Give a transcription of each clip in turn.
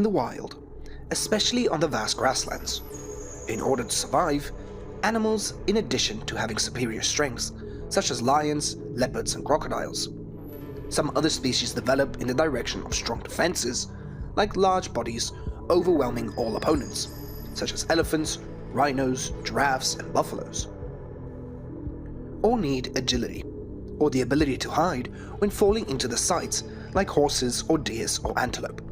in the wild, especially on the vast grasslands. In order to survive, animals, in addition to having superior strengths, such as lions, leopards, and crocodiles, some other species develop in the direction of strong defenses, like large bodies overwhelming all opponents, such as elephants, rhinos, giraffes, and buffaloes. Or need agility, or the ability to hide when falling into the sights, like horses or deers or antelope.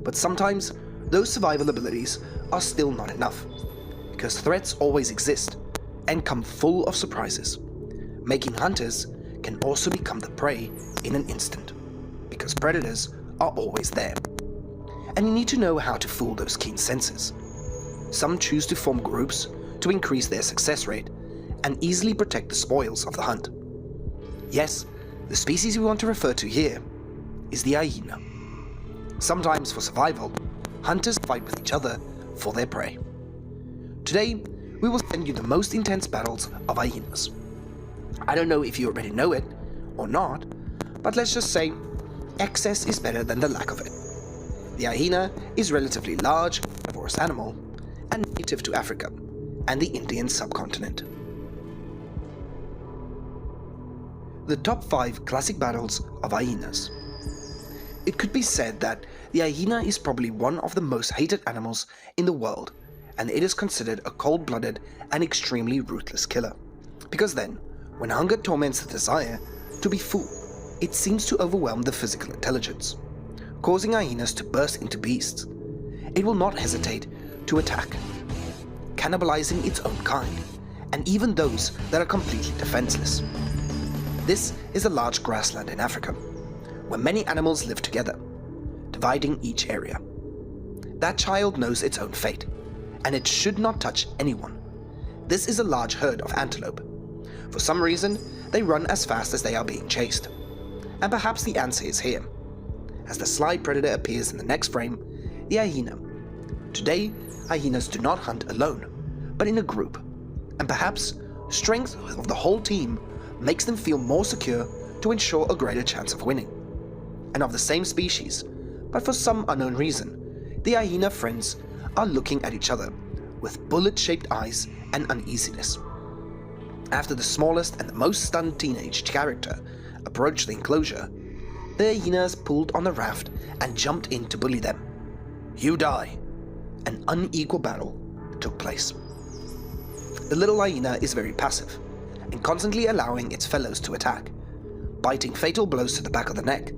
But sometimes, those survival abilities are still not enough, because threats always exist and come full of surprises, making hunters can also become the prey in an instant, because predators are always there. And you need to know how to fool those keen senses. Some choose to form groups to increase their success rate and easily protect the spoils of the hunt. Yes, the species we want to refer to here is the hyena. Sometimes for survival, hunters fight with each other for their prey. Today, we will send you the most intense battles of hyenas. I don't know if you already know it or not, but let's just say excess is better than the lack of it. The hyena is a relatively large, carnivorous animal and native to Africa and the Indian subcontinent. The top 5 classic battles of hyenas. It could be said that the hyena is probably one of the most hated animals in the world, and it is considered a cold-blooded and extremely ruthless killer. Because then, when hunger torments the desire to be full, it seems to overwhelm the physical intelligence, causing hyenas to burst into beasts. It will not hesitate to attack, cannibalizing its own kind, and even those that are completely defenseless. This is a large grassland in Africa, where many animals live together, dividing each area. That child knows its own fate, and it should not touch anyone. This is a large herd of antelope. For some reason, they run as fast as they are being chased. And perhaps the answer is here, as the sly predator appears in the next frame, the hyena. Today, hyenas do not hunt alone, but in a group, and perhaps strength of the whole team makes them feel more secure to ensure a greater chance of winning. And of the same species, but for some unknown reason, the hyena friends are looking at each other with bullet-shaped eyes and uneasiness. After the smallest and the most stunned teenage character approached the enclosure, the hyenas pulled on the raft and jumped in to bully them. You die! An unequal battle took place. The little hyena is very passive, and constantly allowing its fellows to attack, biting fatal blows to the back of the neck,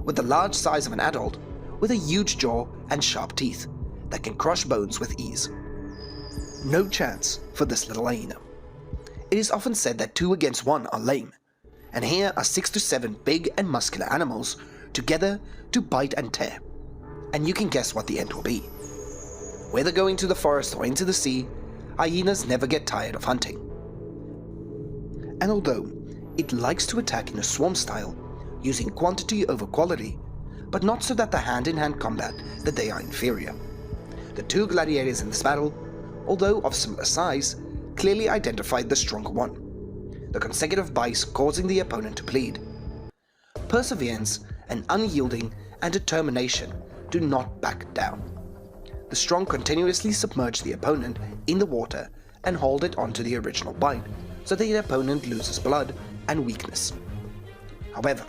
with the large size of an adult, with a huge jaw and sharp teeth that can crush bones with ease. No chance for this little hyena. It is often said that 2 against 1 are lame, and here are 6 to 7 big and muscular animals together to bite and tear, and you can guess what the end will be. Whether going to the forest or into the sea, hyenas never get tired of hunting. And although it likes to attack in a swarm style, using quantity over quality, but not so that the hand-in-hand combat that they are inferior. The 2 gladiators in this battle, although of similar size, clearly identified the stronger one, the consecutive bites causing the opponent to bleed. Perseverance and unyielding and determination do not back down. The strong continuously submerge the opponent in the water and hold it onto the original bite, so that the opponent loses blood and weakness. However,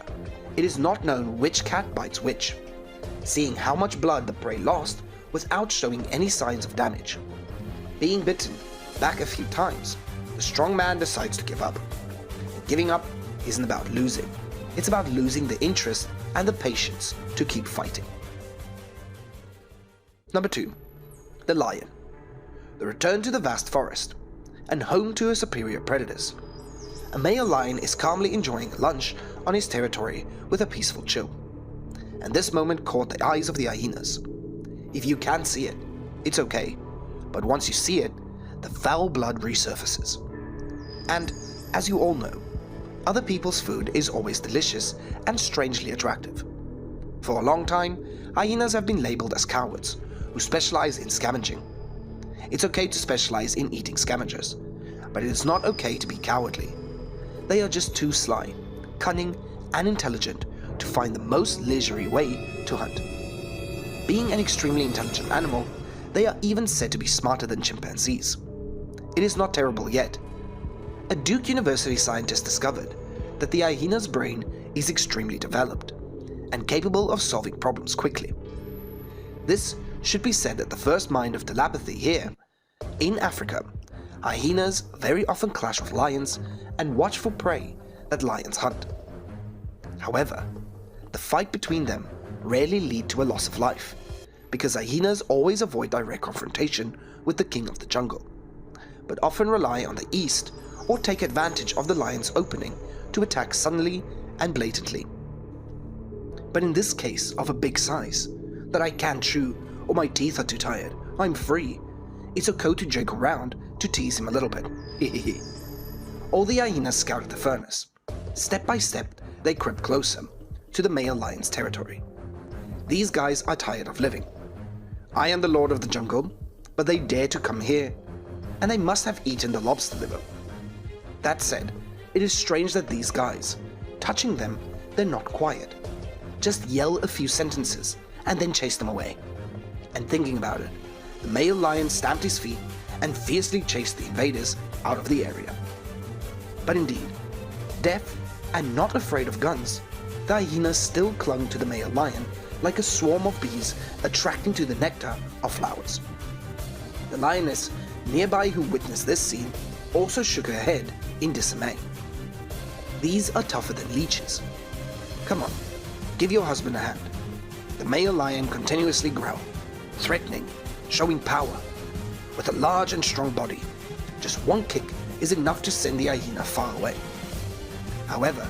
it is not known which cat bites which, seeing how much blood the prey lost without showing any signs of damage. Being bitten back a few times, the strong man decides to give up. And giving up isn't about losing, it's about losing the interest and the patience to keep fighting. Number 2. The lion. The return to the vast forest, and home to her superior predators. A male lion is calmly enjoying lunch on his territory with a peaceful chill. And this moment caught the eyes of the hyenas. If you can't see it, it's okay, but once you see it, the foul blood resurfaces. And, as you all know, other people's food is always delicious and strangely attractive. For a long time, hyenas have been labeled as cowards, who specialize in scavenging. It's okay to specialize in eating scavengers, but it is not okay to be cowardly. They are just too sly, cunning, and intelligent to find the most leisurely way to hunt. Being an extremely intelligent animal, they are even said to be smarter than chimpanzees. It is not terrible yet. A Duke University scientist discovered that the hyena's brain is extremely developed and capable of solving problems quickly. This should be said at the first mind of telepathy here. In Africa, hyenas very often clash with lions and watch for prey that lions hunt. However, the fight between them rarely lead to a loss of life, because hyenas always avoid direct confrontation with the king of the jungle, but often rely on the east or take advantage of the lion's opening to attack suddenly and blatantly. But in this case of a big size that I can't chew or my teeth are too tired, I'm free. It's okay to joke around to tease him a little bit. All the hyenas scouted the furnace. Step by step, they crept closer to the male lion's territory. These guys are tired of living. I am the lord of the jungle, but they dare to come here, and they must have eaten the lobster liver. That said, it is strange that these guys, touching them, they're not quiet. Just yell a few sentences and then chase them away. And thinking about it, the male lion stamped his feet and fiercely chased the invaders out of the area. But indeed, deaf and not afraid of guns, the hyena still clung to the male lion like a swarm of bees attracting to the nectar of flowers. The lioness nearby who witnessed this scene also shook her head in dismay. These are tougher than leeches. Come on, give your husband a hand. The male lion continuously growled, threatening, showing power. With a large and strong body, just one kick is enough to send the hyena far away. However,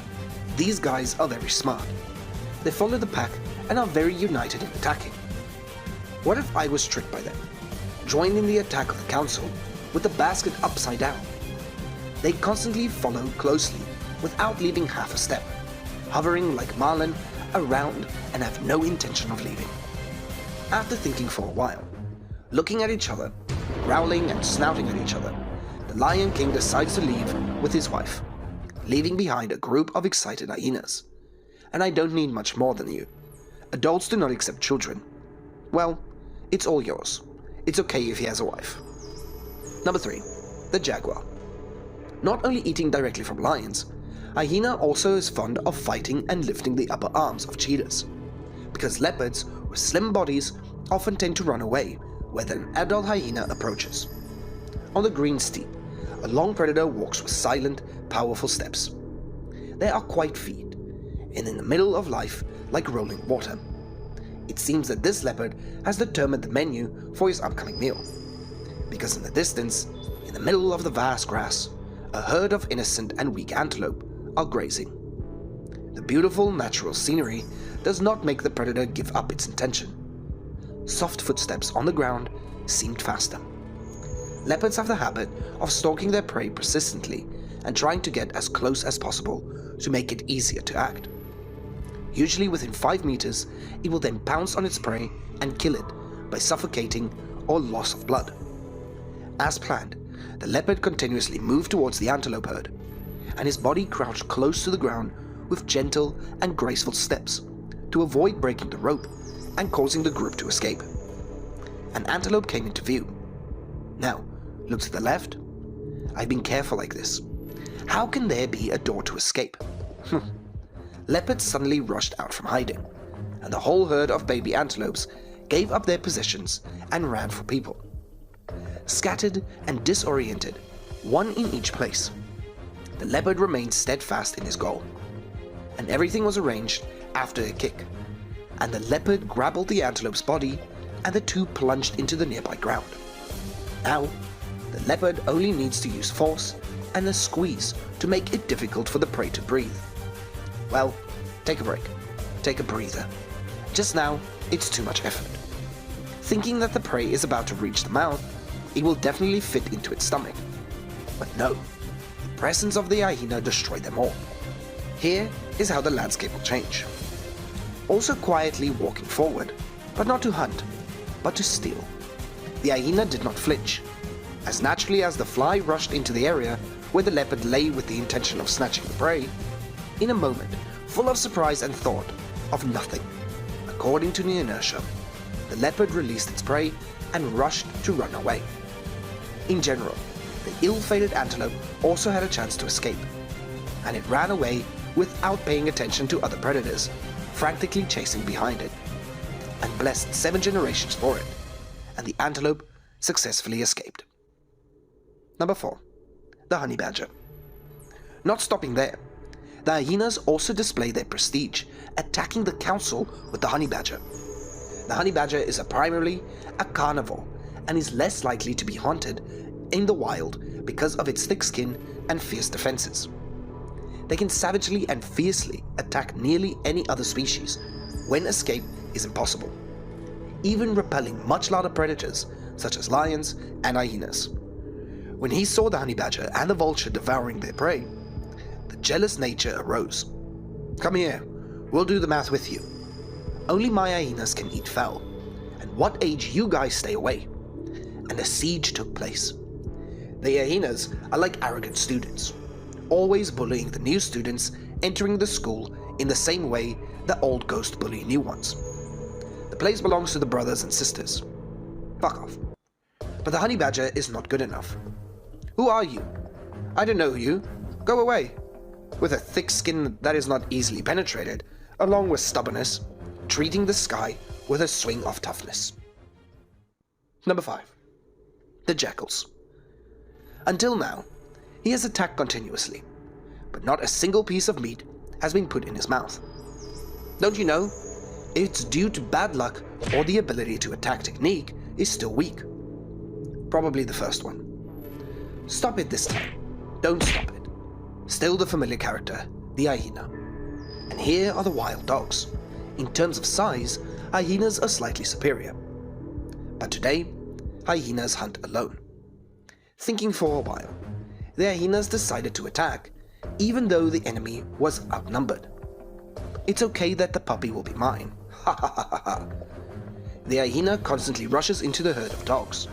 these guys are very smart. They follow the pack and are very united in attacking. What if I was tricked by them, joined in the attack of the council with the basket upside down? They constantly follow closely without leaving half a step, hovering like marlin around and have no intention of leaving. After thinking for a while, looking at each other, growling and snouting at each other, the Lion King decides to leave with his wife, leaving behind a group of excited hyenas. And I don't need much more than you. Adults do not accept children. Well, it's all yours. It's okay if he has a wife. Number 3. The jaguar. Not only eating directly from lions, hyena also is fond of fighting and lifting the upper arms of cheetahs, because leopards with slim bodies often tend to run away when an adult hyena approaches. On the green steep, a long predator walks with silent, powerful steps. They are quite feet, and in the middle of life like rolling water. It seems that this leopard has determined the menu for his upcoming meal, because in the distance, in the middle of the vast grass, a herd of innocent and weak antelope are grazing. The beautiful natural scenery does not make the predator give up its intention. Soft footsteps on the ground seemed faster. Leopards have the habit of stalking their prey persistently and trying to get as close as possible to make it easier to act. Usually within 5 meters, it will then pounce on its prey and kill it by suffocating or loss of blood. As planned, the leopard continuously moved towards the antelope herd, and his body crouched close to the ground with gentle and graceful steps to avoid breaking the rope and causing the group to escape. An antelope came into view. Now, look to the left. I've been careful like this. How can there be a door to escape? Leopards suddenly rushed out from hiding, and the whole herd of baby antelopes gave up their positions and ran for people. Scattered and disoriented, one in each place, the leopard remained steadfast in his goal. And everything was arranged after a kick, and the leopard grappled the antelope's body, and the two plunged into the nearby ground. Now, the leopard only needs to use force and a squeeze to make it difficult for the prey to breathe. Well, take a break. Take a breather. Just now, it's too much effort. Thinking that the prey is about to reach the mouth, it will definitely fit into its stomach. But no, the presence of the hyena destroyed them all. Here is how the landscape will change. Also quietly walking forward, but not to hunt, but to steal. The hyena did not flinch. As naturally as the fly rushed into the area where the leopard lay with the intention of snatching the prey, in a moment, full of surprise and thought of nothing, according to the inertia, the leopard released its prey and rushed to run away. In general, the ill-fated antelope also had a chance to escape, and it ran away without paying attention to other predators, frantically chasing behind it, and blessed 7 generations for it, and the antelope successfully escaped. Number 4. The honey badger. Not stopping there, the hyenas also display their prestige, attacking the council with the honey badger. The honey badger is primarily a carnivore and is less likely to be hunted in the wild because of its thick skin and fierce defenses. They can savagely and fiercely attack nearly any other species when escape is impossible, even repelling much larger predators such as lions and hyenas. When he saw the honey badger and the vulture devouring their prey, the jealous nature arose. "Come here, we'll do the math with you. Only my hyenas can eat fowl, and what age you guys stay away?" And a siege took place. The hyenas are like arrogant students, always bullying the new students entering the school in the same way the old ghosts bully new ones. The place belongs to the brothers and sisters. Fuck off. But the honey badger is not good enough. "Who are you? I don't know you. Go away." With a thick skin that is not easily penetrated, along with stubbornness, treating the sky with a swing of toughness. Number 5. The jackals. Until now, he has attacked continuously, but not a single piece of meat has been put in his mouth. Don't you know? It's due to bad luck or the ability to attack technique is still weak. Probably the first one. Stop it this time. Don't stop it. Still the familiar character, the hyena. And here are the wild dogs. In terms of size, hyenas are slightly superior. But today, hyenas hunt alone. Thinking for a while, the hyenas decided to attack, even though the enemy was outnumbered. It's okay that the puppy will be mine. Ha ha ha ha ha. The hyena constantly rushes into the herd of dogs,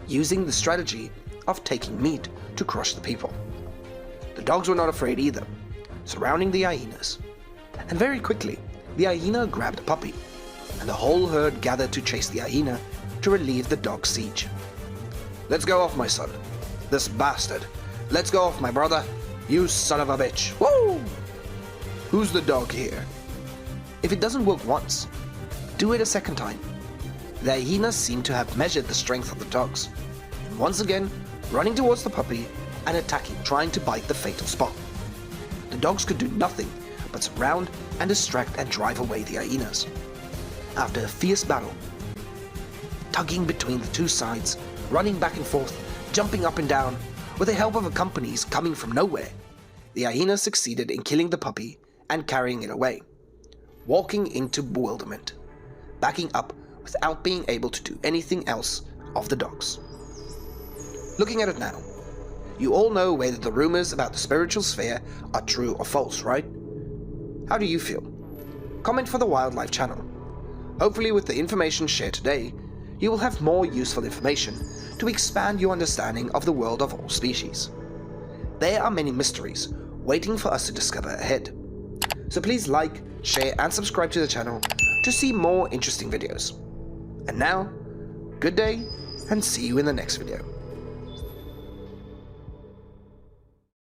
using the strategy of taking meat to crush the people. The dogs were not afraid either, surrounding the hyenas. And very quickly, the hyena grabbed a puppy, and the whole herd gathered to chase the hyena to relieve the dog's siege. "Let's go off, my son. This bastard. Let's go off, my brother. You son of a bitch. Woo! Who's the dog here?" If it doesn't work once, do it a second time. The hyenas seem to have measured the strength of the dogs, and once again, running towards the puppy and attacking, trying to bite the fatal spot. The dogs could do nothing but surround and distract and drive away the hyenas. After a fierce battle, tugging between the two sides, running back and forth, jumping up and down, with the help of companies coming from nowhere, the hyena succeeded in killing the puppy and carrying it away, walking into bewilderment, backing up without being able to do anything else of the dogs. Looking at it now, you all know whether the rumors about the spiritual sphere are true or false, right? How do you feel? Comment for the Wildlife channel. Hopefully with the information shared today, you will have more useful information to expand your understanding of the world of all species. There are many mysteries waiting for us to discover ahead. So please like, share and subscribe to the channel to see more interesting videos. And now, good day and see you in the next video.